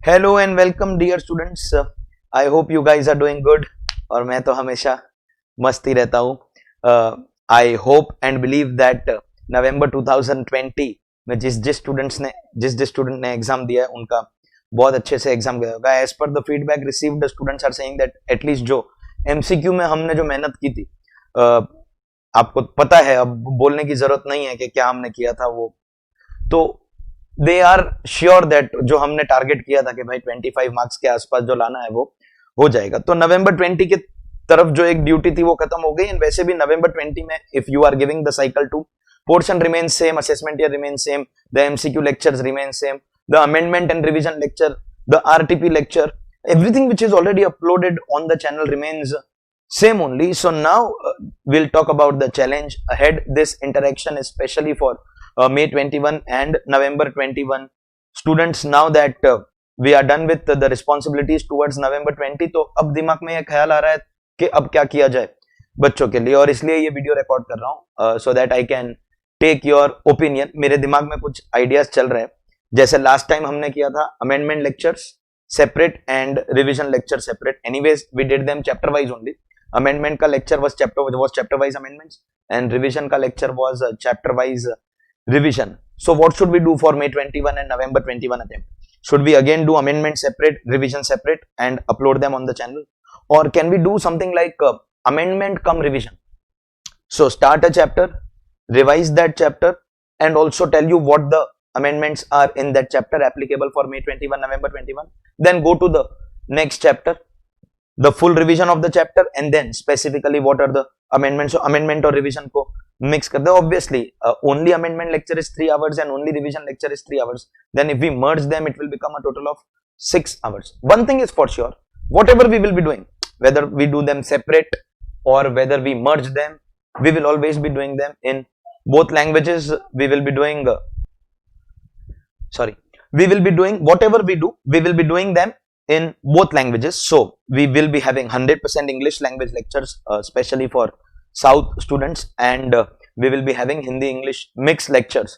Hello and welcome dear students. I hope you guys are doing good. और मैं तो हमेशा मस्ती रहता हूँ। I hope and believe that November 2020 में जिस स्टूडेंट ने एग्जाम दिया है उनका बहुत अच्छे से एग्जाम गया होगा। As per the feedback received, students are saying that at least जो एमसीक्यू में हमने जो मेहनत की थी, आपको पता है, अब बोलने की जरूरत नहीं है कि क्या हमने किया था वो, तो दे आर श्योर दैट जो हमने टारगेट किया था कि भाई 25 मार्क्स के आसपास जो लाना है वो हो जाएगा। तो नवंबर 20 की तरफ जो एक ड्यूटी थी वो खत्म हो गई। एंड वैसे भी नवंबर 20 में if you are giving the cycle to, portion remains same, assessment year remains same, the MCQ lectures remain same, the amendment and revision lecture, the RTP lecture, everything which is already uploaded on the channel remains same only. So now we'll talk about the challenge ahead. This interaction is especially for May 21 and November 21 students. Now that we are done with the responsibilities towards November 20, तो अब दिमाग में ये ख्याल आ रहा है कि अब क्या किया जाए बच्चों के लिए, और इसलिए ये वीडियो रिकॉर्ड कर रहा हूँ so that I can take your opinion. मेरे दिमाग में कुछ आइडियाज चल रहे हैं, जैसे लास्ट टाइम हमने किया था amendment lectures separate and revision lecture separate. Anyways we did them chapter wise only. Amendment का lecture was chapter wise amendments and revision का lecture was chapter wise revision. So what should we do for May 21 and November 21 attempt? Should we again do amendment separate, revision separate and upload them on the channel, or can we do something like amendment come revision? So start a chapter, revise that chapter, and also tell you what the amendments are in that chapter applicable for May 21, November 21. Then go to the next chapter, the full revision of the chapter, and then specifically what are the amendments. So amendment or revision को mix कर दो. Obviously only amendment lecture is 3 hours and only revision lecture is 3 hours. Then if we merge them, it will become a total of 6 hours. One thing is for sure, whatever we will be doing, whether we do them separate or whether we merge them, we will always be doing them in both languages. We will be doing whatever we do, we will be doing them in both languages. So we will be having 100% English language lectures, especially for South students, and we will be having Hindi English mixed lectures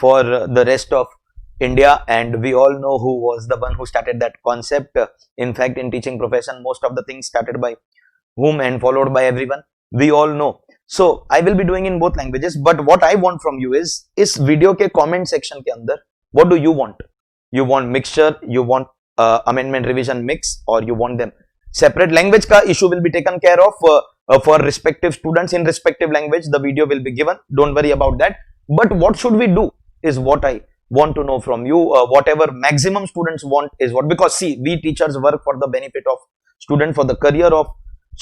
for the rest of India. And we all know who was the one who started that concept. In fact, in teaching profession, most of the things started by whom and followed by everyone, we all know. So I will be doing in both languages, but what I want from you is इस video के comment section के अंदर what do you want? You want mixture, you want amendment revision mix, or you want them separate? Language का issue will be taken care of for respective students in respective language. The video will be given, don't worry about that. But what should we do is what I want to know from you. Whatever maximum students want is what, because see, we teachers work for the benefit of student, for the career of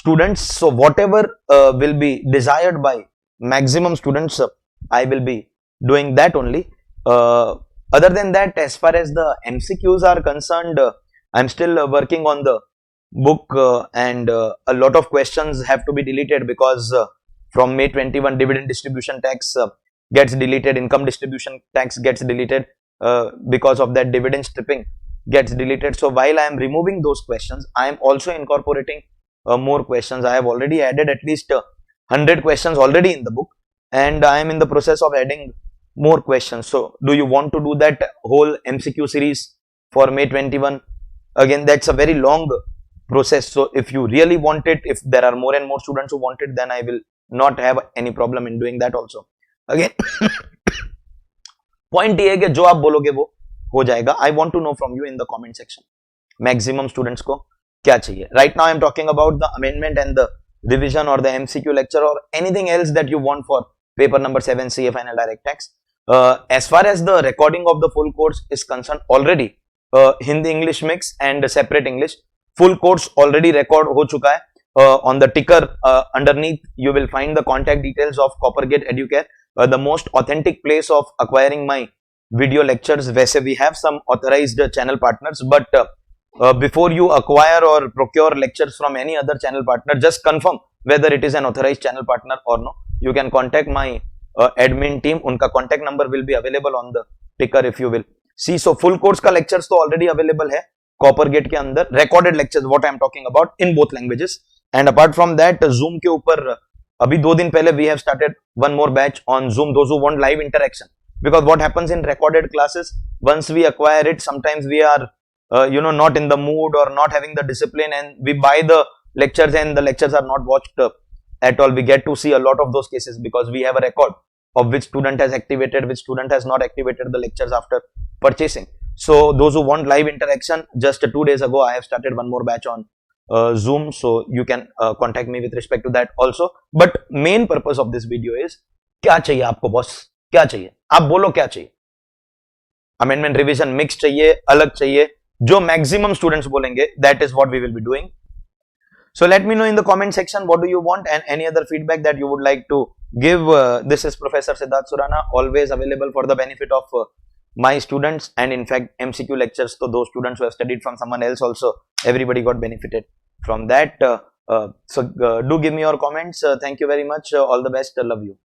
students. So whatever will be desired by maximum students, I will be doing that only. Other than that, as far as the MCQs are concerned, I'm still working on the book, and a lot of questions have to be deleted because from May 21 dividend distribution tax gets deleted, income distribution tax gets deleted, because of that dividend stripping gets deleted. So while I am removing those questions, I am also incorporating more questions. I have already added at least 100 questions already in the book, and I am in the process of adding more questions. So do you want to do that whole MCQ series for May 21? Again, that's a very long process. So if you really want it, if there are more and more students who want it, then I will not have any problem in doing that also. Again, point ये है कि जो आप बोलोगे वो हो जाएगा. I want to know from you in the comment section, maximum students को क्या चाहिए. Right now I am talking about the amendment and the revision or the MCQ lecture or anything else that you want for paper number 7 CA final direct tax. As far as the recording of the full course is concerned, already Hindi English mix and separate English full course already record हो चुका है. On the ticker underneath you will find the contact details of Coppergate Educare, the most authentic place of acquiring my video lectures. वैसे we have some authorized channel partners, but before you acquire or procure lectures from any other channel partner, just confirm whether it is an authorized channel partner or no. You can contact my admin team. उनका contact number will be available on the ticker if you will see. So full course का lectures तो already available है Coppergate के अंदर, recorded lectures what I am talking about in both languages. And apart from that, Zoom के ऊपर अभी 2 दिन पहले we have started one more batch on Zoom, those who want live interaction. Because what happens in recorded classes, once we acquire it, sometimes we are not in the mood or not having the discipline, and we buy the lectures and the lectures are not watched at all. We get to see a lot of those cases because we have a record of which student has activated, which student has not activated the lectures after purchasing. So those who want live interaction, just 2 days ago I have started one more batch on Zoom, so you can contact me with respect to that also. But main purpose of this video is, क्या चाहिए आपको boss, क्या चाहिए, आप बोलो क्या चाहिए. Amendment revision mix चाहिए, अलग चाहिए, जो मैक्सिमम स्टूडेंट्स बोलेंगे, that is what we will be doing. So let me know in the comment section what do you want and any other feedback that you would like to give. This is Professor Siddharth Surana, always available for the benefit of my students, and in fact MCQ lectures, so those students who have studied from someone else also, everybody got benefited from that. So do give me your comments. Thank you very much. All the best. Love you.